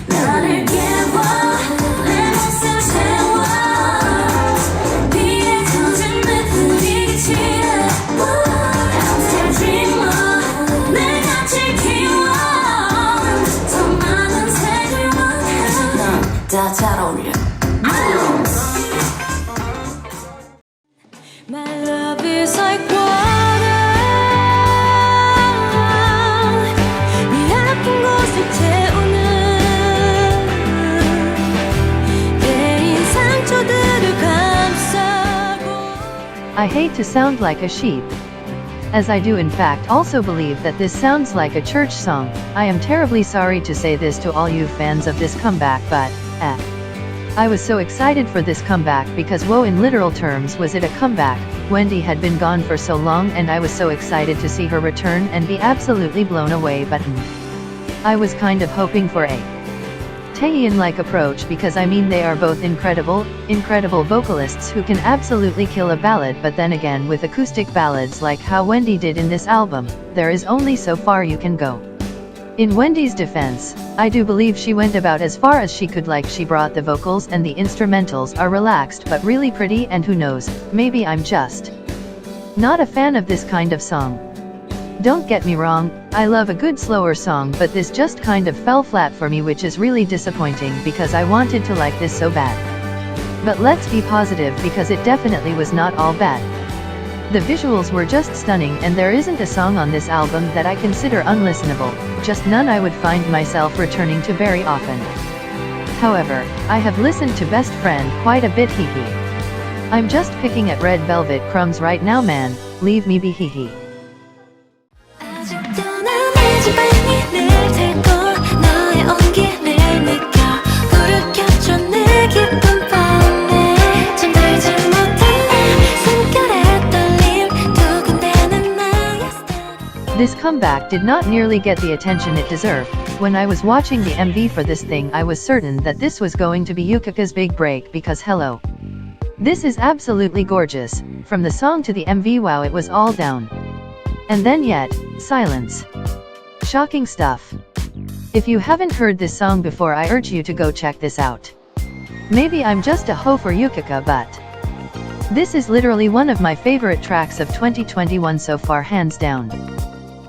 나를 깨워 내 몫을 세워 비에 젖은 내 분위기 치래 I'm still dreamer 내가 지키워 더 많은 색을 원해 다 잘 어울려 My love is like water 네 아픈 곳을 채우는 베인 상처들을 감싸고 I hate to sound like a sheep, as I do in fact also believe that this sounds like a church song. I am terribly sorry to say this to all you fans of this comeback, but I was so excited for this comeback because whoa, in literal terms was it a comeback. Wendy had been gone for so long and I was so excited to see her return and be absolutely blown away, but I was kind of hoping for a Taeyeon-like approach because I mean they are both incredible vocalists who can absolutely kill a ballad, but then again with acoustic ballads like how Wendy did in this album, there is only so far you can go. In Wendy's defense, I do believe she went about as far as she could, like she brought the vocals and the instrumentals are relaxed but really pretty, and who knows, maybe I'm just not a fan of this kind of song. Don't get me wrong, I love a good slower song, but this just kind of fell flat for me, which is really disappointing because I wanted to like this so bad. But let's be positive because it definitely was not all bad. The visuals were just stunning and there isn't a song on this album that I consider unlistenable, just none I would find myself returning to very often. However, I have listened to Best Friend quite a bit, hee hee. I'm just picking at Red Velvet Crumbs right now, man, leave me be, hee hee. 아직도 난 내 집안이 늘 테고 너의 온기를 느껴 불을 켜줘 내 기쁜 밤에 잠들지 못할래 숨결에 떨림 두근대는 나의 스타일. This comeback did not nearly get the attention it deserved. When I was watching the MV for this thing, I was certain that this was going to be Yukika's big break because hello. This is absolutely gorgeous. From the song to the MV, wow, it was all down. And then yet, silence. Shocking stuff. If you haven't heard this song before, I urge you to go check this out. Maybe I'm just a hoe for Yukika, but this is literally one of my favorite tracks of 2021 so far, hands down.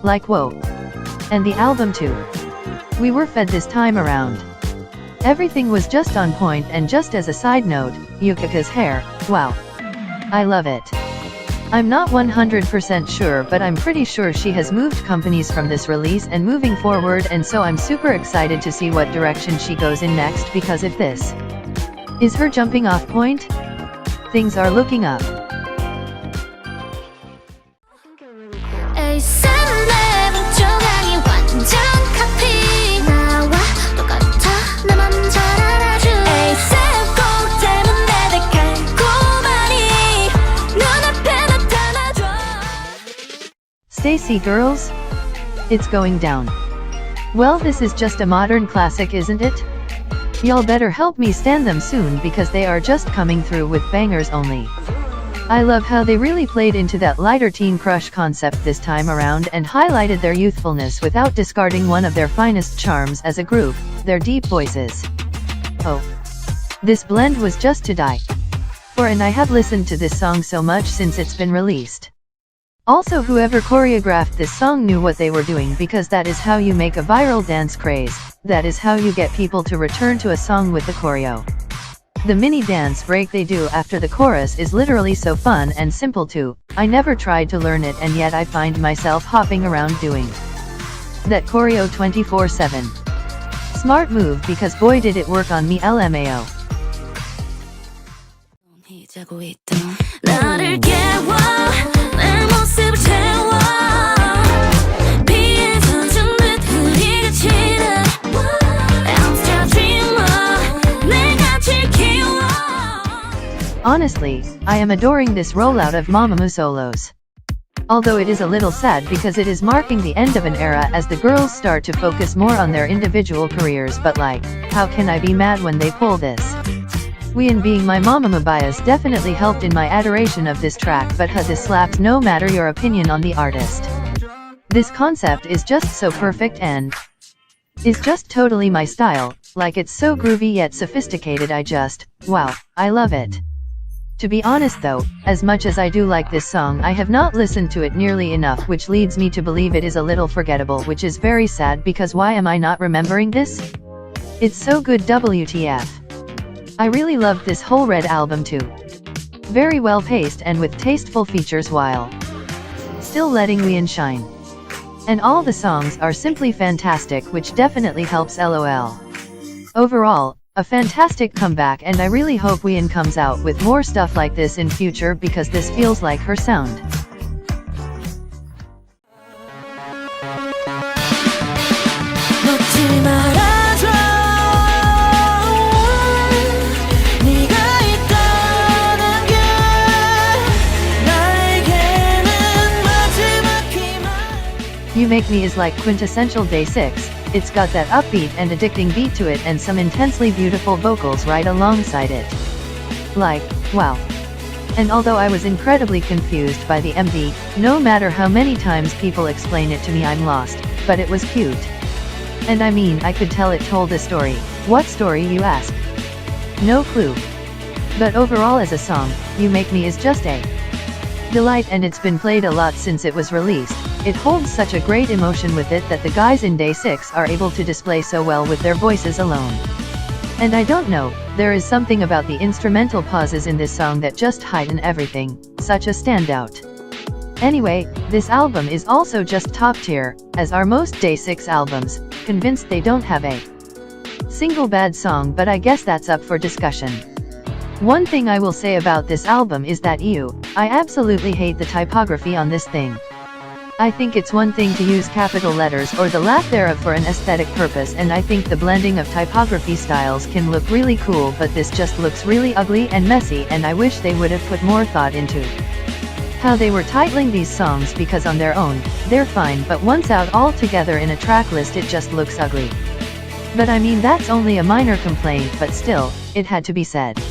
Like whoa. And the album too. We were fed this time around. Everything was just on point, and just as a side note, Yukika's hair, wow. I love it. I'm not 100% sure, but I'm pretty sure she has moved companies from this release and moving forward, and so I'm super excited to see what direction she goes in next, because if this is her jumping off point, things are looking up. stayc girls? It's going down. Well, this is just a modern classic, isn't it? Y'all better help me stand them soon because they are just coming through with bangers only. I love how they really played into that lighter teen crush concept this time around and highlighted their youthfulness without discarding one of their finest charms as a group, their deep voices. Oh. This blend was just to die for, and I have listened to this song so much since it's been released. Also, whoever choreographed this song knew what they were doing, because that is how you make a viral dance craze, that is how you get people to return to a song with the choreo. The mini dance break they do after the chorus is literally so fun and simple too. I never tried to learn it, and yet I find myself hopping around doing that choreo 24/7. Smart move, because boy did it work on me, LMAO. 나를 깨워 내 모습을 채워 비에 젖은 듯 흐리게 치는 I'm still dreamer 내가 지키워. Honestly, I am adoring this rollout of Mamamoo solos. Although it is a little sad because it is marking the end of an era as the girls start to focus more on their individual careers, but like, how can I be mad when they pull this? Wheein, being my Mamamoo bias, definitely helped in my adoration of this track, but this slaps no matter your opinion on the artist. This concept is just so perfect and is just totally my style. Like it's so groovy yet sophisticated. Wow, I love it. To be honest though, as much as I do like this song, I have not listened to it nearly enough, which leads me to believe it is a little forgettable, which is very sad because why am I not remembering this? It's so good, WTF. I really loved this whole Red album too. Very well paced and with tasteful features while still letting wheein shine. And all the songs are simply fantastic, which definitely helps. LOL. Overall, a fantastic comeback, and I really hope wheein comes out with more stuff like this in future because this feels like her sound. You Make Me is like quintessential Day 6, it's got that upbeat and addicting beat to it and some intensely beautiful vocals right alongside it. Like, wow. And although I was incredibly confused by the MV, no matter how many times people explain it to me I'm lost, but it was cute. And I mean, I could tell it told a story. What story, you ask? No clue. But overall as a song, You Make Me is just a delight, and it's been played a lot since it was released. It holds such a great emotion with it that the guys in Day 6 are able to display so well with their voices alone. And I don't know, there is something about the instrumental pauses in this song that just heighten everything, such a standout. Anyway, this album is also just top tier, as are most Day 6 albums. Convinced they don't have a single bad song, but I guess that's up for discussion. One thing I will say about this album is that I absolutely hate the typography on this thing. I think it's one thing to use capital letters or the lack thereof for an aesthetic purpose, and I think the blending of typography styles can look really cool, but this just looks really ugly and messy, and I wish they would have put more thought into how they were titling these songs, because on their own, they're fine, but once out all together in a track list it just looks ugly. But I mean, that's only a minor complaint, but still, it had to be said.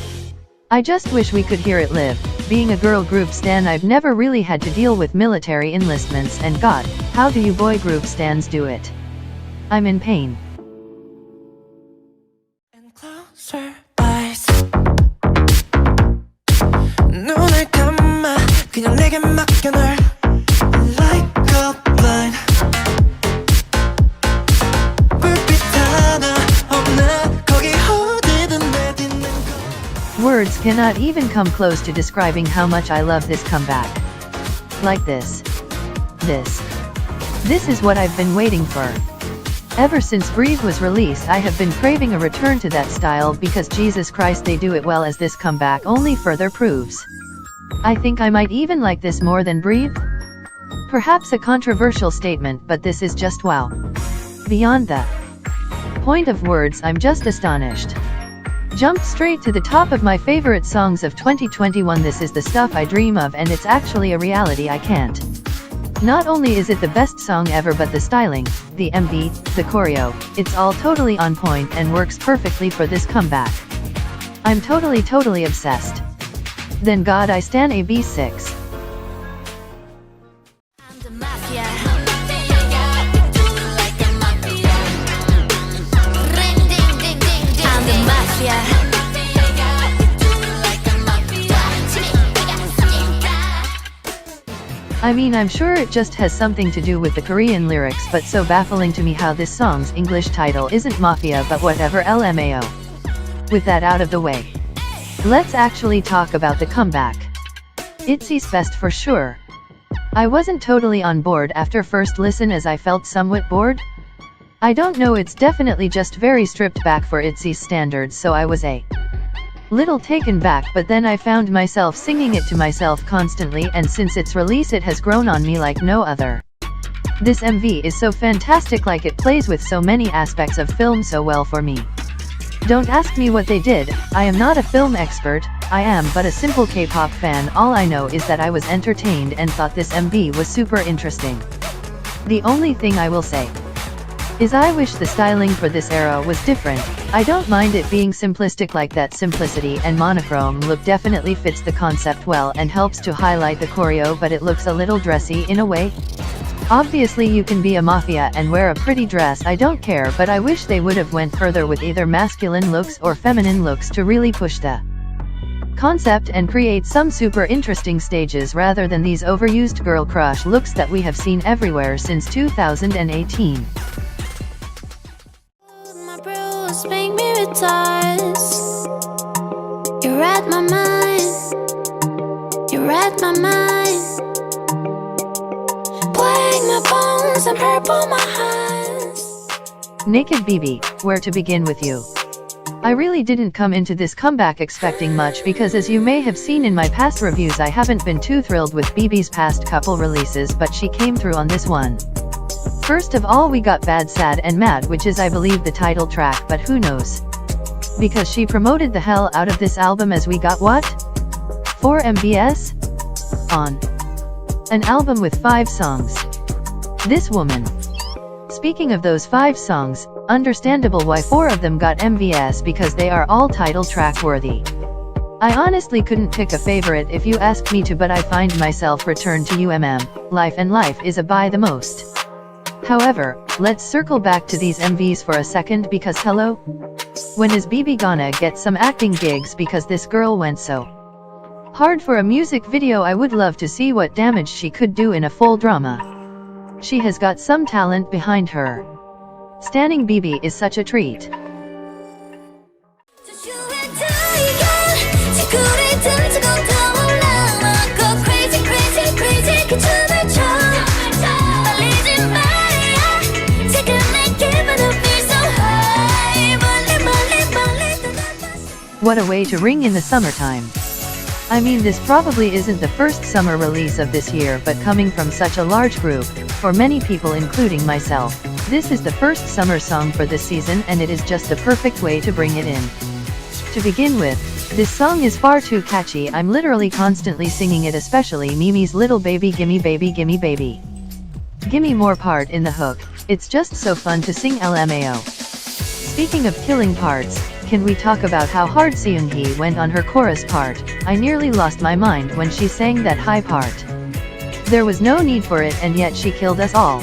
I just wish we could hear it live. Being a girl group stan, I've never really had to deal with military enlistments, and god, how do you boy group stans do it? I'm in pain. And closer eyes. 눈을 감아 그냥 내게 맡겨 널 like a blind. 불빛 하나 없는 거기 어디든 내딛는 거. Words cannot even come close to describing how much I love this comeback. Like this. This is what I've been waiting for. Ever since Breathe was released, I have been craving a return to that style, because Jesus Christ, they do it well, as this comeback only further proves. I think I might even like this more than Breathe. Perhaps a controversial statement, but this is just wow. Beyond the point of words, I'm just astonished. Jumped straight to the top of my favorite songs of 2021. This is the stuff I dream of, and it's actually a reality I can't. Not only is it the best song ever, but the styling, the MV, the choreo, it's all totally on point and works perfectly for this comeback. I'm totally obsessed. Then God, I stan AB6. I mean, I'm sure it just has something to do with the Korean lyrics, but so baffling to me how this song's English title isn't Mafia but whatever. LMAO. With that out of the way, let's actually talk about the comeback. Itzy's best for sure. I wasn't totally on board after first listen, as I felt somewhat bored. I don't know, it's definitely just very stripped back for Itzy's standards, so I was a little taken back, but then I found myself singing it to myself constantly, and since its release it has grown on me like no other. This MV is so fantastic, like it plays with so many aspects of film so well for me. Don't ask me what they did, I am not a film expert, I am but a simple K-pop fan. All I know is that I was entertained and thought this MV was super interesting. The only thing I will say is I wish the styling for this era was different. I don't mind it being simplistic like that. Simplicity and monochrome look definitely fits the concept well and helps to highlight the choreo, but it looks a little dressy in a way. Obviously you can be a mafia and wear a pretty dress, I don't care, but I wish they would have went further with either masculine looks or feminine looks to really push the concept and create some super interesting stages rather than these overused girl crush looks that we have seen everywhere since 2018. My bruise make me retires. You're at my mind. You're at my mind. Playing my bones and purple my hands. Naked Bibi, where to begin with you? I really didn't come into this comeback expecting much because as you may have seen in my past reviews I haven't been too thrilled with Bibi's past couple releases, but she came through on this one. First of all we got Bad Sad and Mad, which is I believe the title track, but who knows? Because she promoted the hell out of this album as we got what? 4 MVS? On an album with 5 songs. This woman. Speaking of those 5 songs, understandable why 4 of them got MVS because they are all title track worthy. I honestly couldn't pick a favorite if you asked me to, but I find myself Return to Life and Life is a buy the most. However, let's circle back to these MVs for a second because hello? When is Bibi gonna get some acting gigs, because this girl went so hard for a music video. I would love to see what damage she could do in a full drama. She has got some talent behind her. Standing Bibi is such a treat. What a way to ring in the summertime. I mean, this probably isn't the first summer release of this year, but coming from such a large group, for many people including myself, this is the first summer song for this season and it is just the perfect way to bring it in. To begin with, this song is far too catchy. I'm literally constantly singing it, especially Mimi's Little Baby Gimme Baby Gimme Baby. Gimme more part in the hook, it's just so fun to sing LMAO. Speaking of killing parts, can we talk about how hard Seunggi went on her chorus part? I nearly lost my mind when she sang that high part. There was no need for it and yet she killed us all.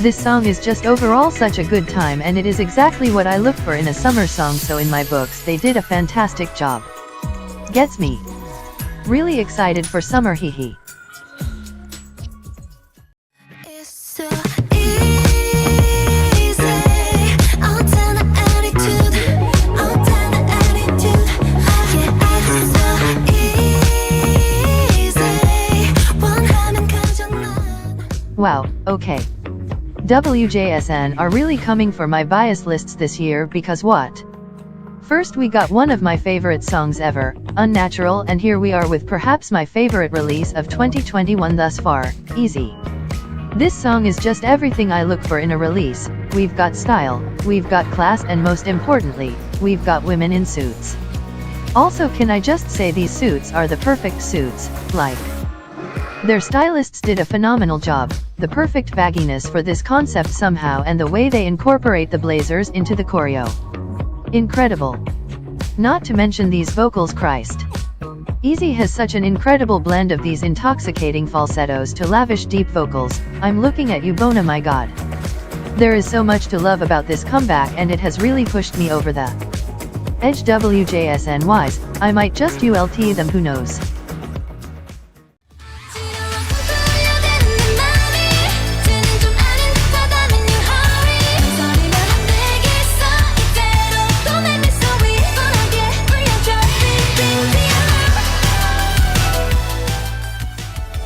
This song is just overall such a good time and it is exactly what I look for in a summer song, so in my books they did a fantastic job. Gets me really excited for summer, hehe. Wow, okay. WJSN are really coming for my bias lists this year because what? First we got one of my favorite songs ever, Unnatural, and here we are with perhaps my favorite release of 2021 thus far, Itzy. This song is just everything I look for in a release. We've got style, we've got class, and most importantly, we've got women in suits. Also, can I just say these suits are the perfect suits, like. Their stylists did a phenomenal job, the perfect bagginess for this concept somehow, and the way they incorporate the blazers into the choreo. Incredible. Not to mention these vocals, Christ. Itzy has such an incredible blend of these intoxicating falsettos to lavish deep vocals. I'm looking at you, Bona, my god. There is so much to love about this comeback and it has really pushed me over the edge. WJSN wise, I might just ULT them, who knows.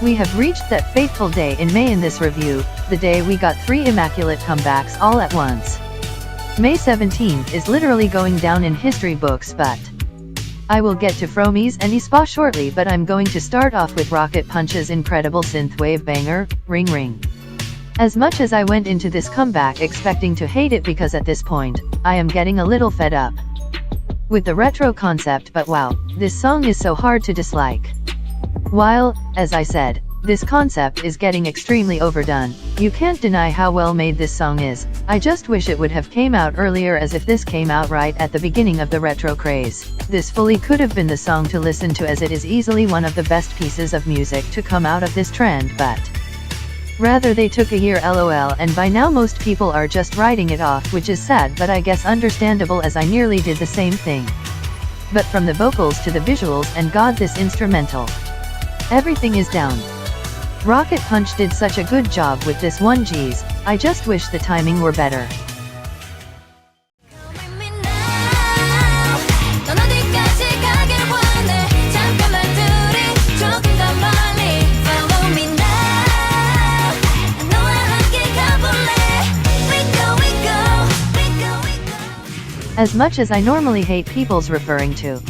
We have reached that fateful day in May in this review, the day we got 3 immaculate comebacks all at once. May 17th is literally going down in history books, but I will get to Fromies and aespa shortly, but I'm going to start off with Rocket Punch's incredible synthwave banger, Ring Ring. As much as I went into this comeback expecting to hate it because at this point, I am getting a little fed up with the retro concept, but wow, this song is so hard to dislike. While, as I said, this concept is getting extremely overdone, you can't deny how well made this song is. I just wish it would have came out earlier, as if this came out right at the beginning of the retro craze. This fully could have been the song to listen to, as it is easily one of the best pieces of music to come out of this trend, but Rather they took a year lol, and by now most people are just writing it off, which is sad but I guess understandable as I nearly did the same thing. But from the vocals to the visuals and god this instrumental. Everything is down. Rocket Punch did such a good job with this one, geez, I just wish the timing were better. As much as I normally hate people's referring to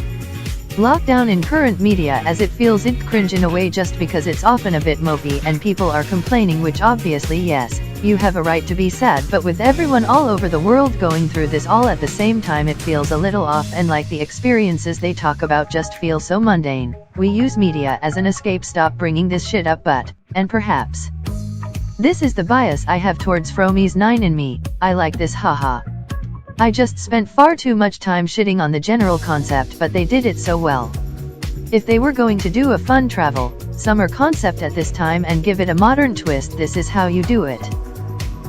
lockdown in current media as it feels it cringe in a way just because it's often a bit mopey and people are complaining, which obviously yes, you have a right to be sad, but with everyone all over the world going through this all at the same time it feels a little off, and like the experiences they talk about just feel so mundane. We use media as an escape, stop bringing this shit up, but, and perhaps this is the bias I have towards Fromies 9 and me, I like this, haha. I just spent far too much time shitting on the general concept, but they did it so well. If they were going to do a fun travel, summer concept at this time and give it a modern twist, this is how you do it.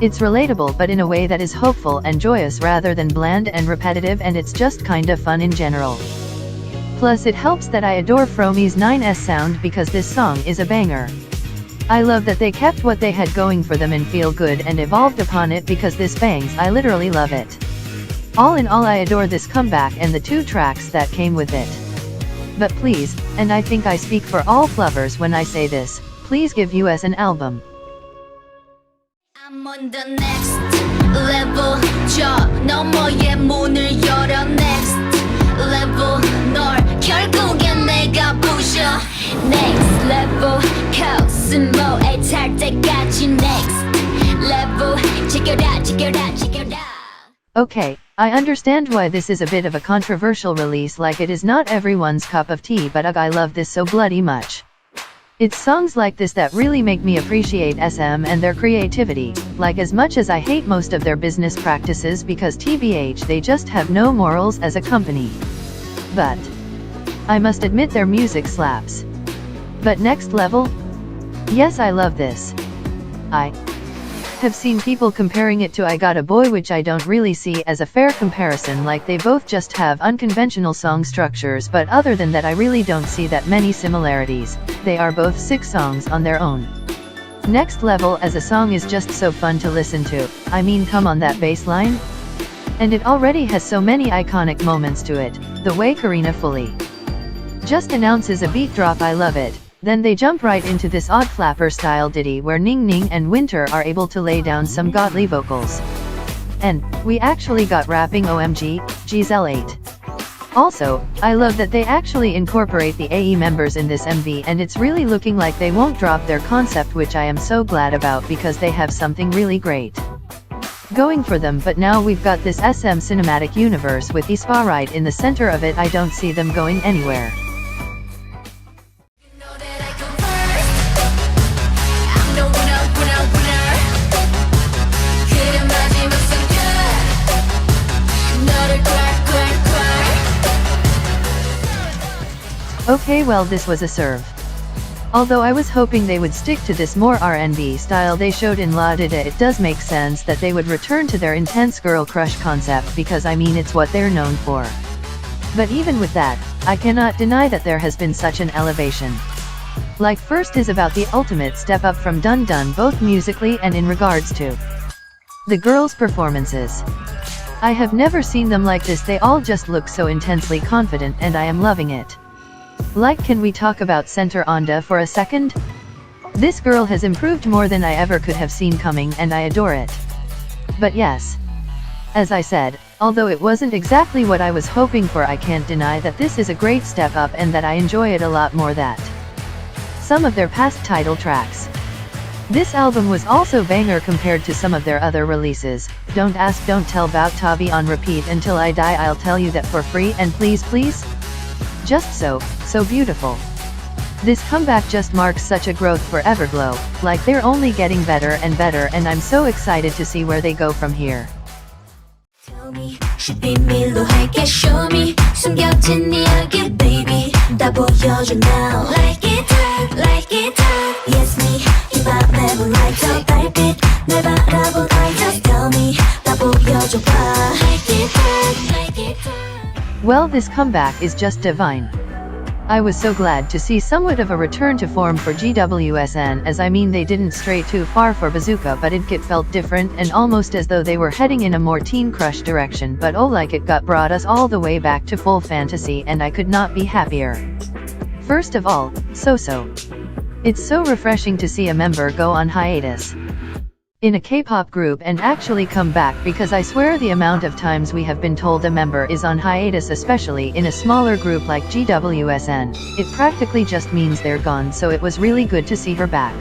It's relatable but in a way that is hopeful and joyous rather than bland and repetitive, and it's just kinda fun in general. Plus it helps that I adore Fromies 9's sound because this song is a banger. I love that they kept what they had going for them and feel good and evolved upon it because this bangs, I literally love it. All in all I adore this comeback and the 2 tracks that came with it. But please, and I think I speak for all Flovers when I say this, please give us an album. I'm on the next level. 저 너머의 문을 열어 next level. 널 결국엔 내가 부셔 next level. 코스모에 탈 때까지 next level. 지켜라. Okay, I understand why this is a bit of a controversial release, like it is not everyone's cup of tea, but ugh, I love this so bloody much. It's songs like this that really make me appreciate SM and their creativity, like as much as I hate most of their business practices because TBH they just have no morals as a company. But I must admit their music slaps. But next level? Yes, I love this. I have seen people comparing it to I Got a Boy, which I don't really see as a fair comparison, like they both just have unconventional song structures, but other than that I really don't see that many similarities. They are both sick songs on their own. Next Level as a song is just so fun to listen to, I mean come on that bass line? And it already has so many iconic moments to it, the way Karina fully just announces a beat drop, I love it. Then they jump right into this odd flapper style ditty where Ning Ning and Winter are able to lay down some godly vocals. And we actually got rapping, OMG, GSL8. Also, I love that they actually incorporate the AE members in this MV, and it's really looking like they won't drop their concept, which I am so glad about because they have something really great going for them. But now we've got this SM cinematic universe with aespa right in the center of it. I don't see them going anywhere. Okay, well this was a serve. Although I was hoping they would stick to this more R&B style they showed in La Dida, it does make sense that they would return to their intense girl crush concept because I mean it's what they're known for. But even with that, I cannot deny that there has been such an elevation. Like first is about the ultimate step up from Dun Dun, both musically and in regards to the girls' performances. I have never seen them like this, they all just look so intensely confident and I am loving it. Like, can we talk about Center Onda for a second? This girl has improved more than I ever could have seen coming and I adore it. But yes, as I said, although it wasn't exactly what I was hoping for, I can't deny that this is a great step up and that I enjoy it a lot more than some of their past title tracks. This album was also banger compared to some of their other releases. Don't ask, don't tell, about Tabi on repeat until I die, I'll tell you that for free, and please please. Just so beautiful. This comeback just marks such a growth for Everglow, like they're only getting better and better, and I'm so excited to see where they go from here. Tell me, 비밀로 할게, show me, 숨겨진 이야기, baby, 다 보여줘 now. Like it hot, yes me, 이 밤 never light up. Well, this comeback is just divine. I was so glad to see somewhat of a return to form for gwsn, as I mean they didn't stray too far for Bazooka, but it felt different and almost as though they were heading in a more teen crush direction, but oh, like it brought us all the way back to full fantasy, and I could not be happier. First of all, so. It's so refreshing to see a member go on hiatus in a K-pop group and actually come back, because I swear the amount of times we have been told a member is on hiatus, especially in a smaller group like gwsn, it practically just means they're gone, so it was really good to see her back.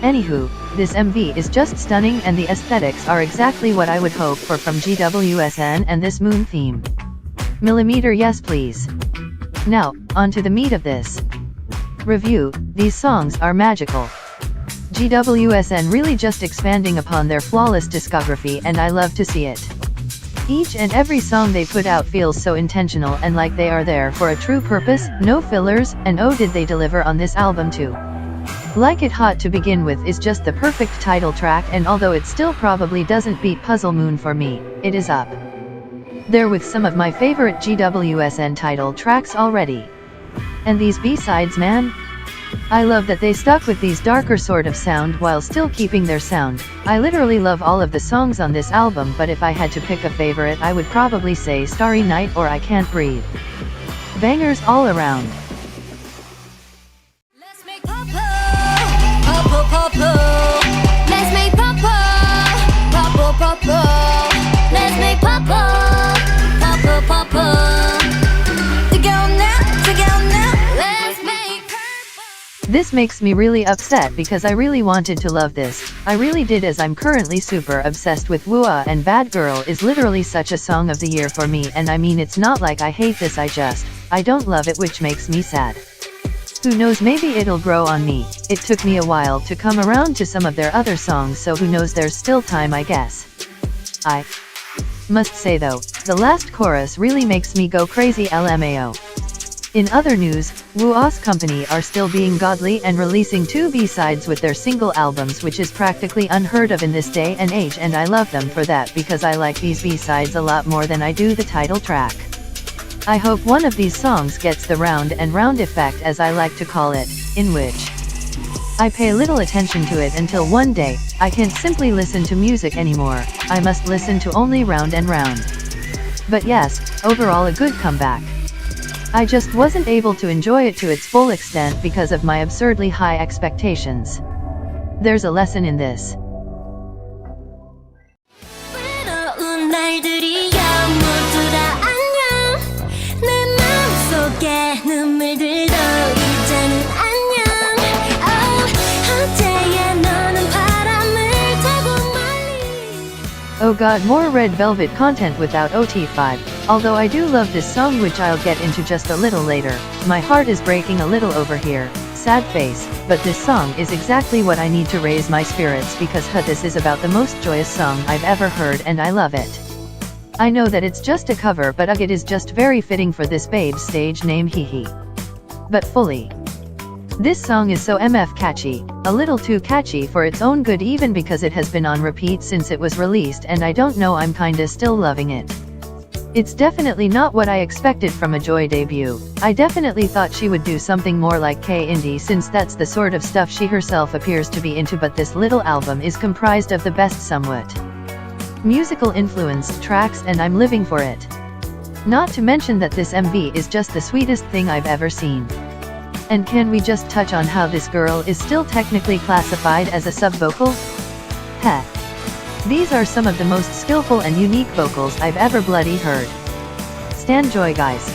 Anywho, this MV is just stunning and the aesthetics are exactly what I would hope for from gwsn, and this moon theme. Millimeter, yes please. Now, on to the meat of this review. These songs are magical. gwsn really just expanding upon their flawless discography, and I love to see it. Each and every song they put out feels so intentional and like they are there for a true purpose, no fillers, and oh did they deliver on this album too. Like It Hot to begin with is just the perfect title track, and although it still probably doesn't beat Puzzle Moon for me, it is up there with some of my favorite gwsn title tracks already. And these B-sides, man, I love that they stuck with these darker sort of sound while still keeping their sound. I literally love all of the songs on this album, but if I had to pick a favorite, I would probably say Starry Night or I Can't Breathe. Bangers all around. Let's make pop-po, pop-po. Let's make pop-po, pop-po. Let's make pop-po, pop-po. Together now, let's make pop-po. This makes me really upset because I really wanted to love this. I really did, as I'm currently super obsessed with wheein, and Bad Girl is literally such a song of the year for me, and I mean it's not like I hate this, I don't love it, which makes me sad. Who knows, maybe it'll grow on me. It took me a while to come around to some of their other songs, so who knows, there's still time, I guess. I must say though, the last chorus really makes me go crazy, LMAO. In other news, woo's company are still being godly and releasing 2 B-sides with their single albums, which is practically unheard of in this day and age, and I love them for that because I like these B-sides a lot more than I do the title track. I hope one of these songs gets the round and round effect, as I like to call it, in which I pay little attention to it until one day, I can't simply listen to music anymore, I must listen to only round and round. But yes, overall a good comeback. I just wasn't able to enjoy it to its full extent because of my absurdly high expectations. There's a lesson in this. Oh god, more Red Velvet content without OT5. Although I do love this song, which I'll get into just a little later. My heart is breaking a little over here. Sad face, but this song is exactly what I need to raise my spirits, because this is about the most joyous song I've ever heard, and I love it. I know that it's just a cover, but it is just very fitting for this babe's stage name, hehe. But fully. This song is so MF catchy, a little too catchy for its own good, even because it has been on repeat since it was released, and I don't know, I'm kinda still loving it. It's definitely not what I expected from a Joy debut. I definitely thought she would do something more like K-indie, since that's the sort of stuff she herself appears to be into, but this little album is comprised of the best somewhat musical influenced tracks, and I'm living for it. Not to mention that this MV is just the sweetest thing I've ever seen. And can we just touch on how this girl is still technically classified as a sub-vocal? Heh. These are some of the most skillful and unique vocals I've ever bloody heard. Stan Joy, guys.